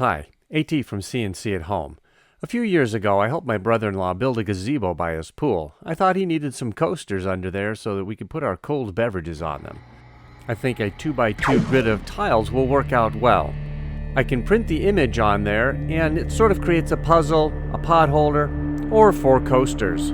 Hi, AT from CNC at Home. A few years ago, I helped my brother-in-law build a gazebo by his pool. I thought he needed some coasters under there so that we could put our cold beverages on them. I think a 2x2 grid of tiles will work out well. I can print the image on there, and it sort of creates a puzzle, a pot holder, or 4 coasters.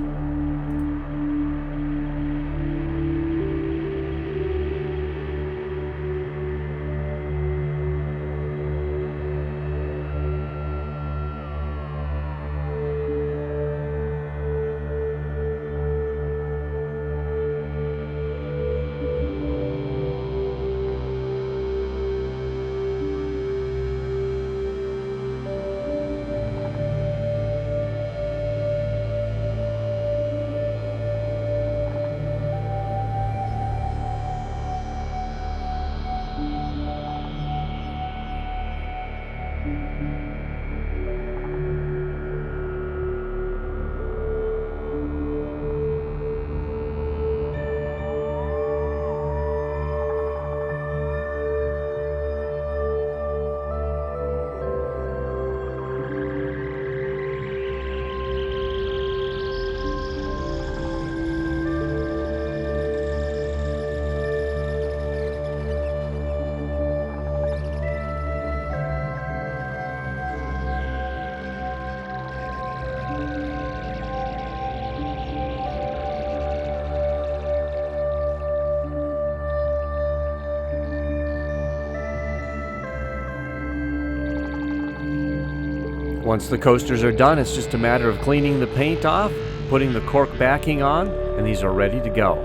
Once the coasters are done, it's just a matter of cleaning the paint off, putting the cork backing on, and these are ready to go.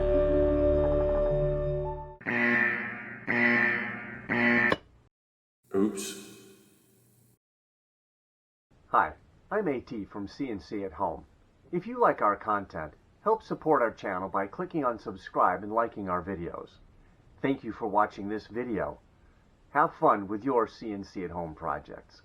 Oops. Hi, I'm AT from CNC at Home. If you like our content, help support our channel by clicking on subscribe and liking our videos. Thank you for watching this video. Have fun with your CNC at Home projects.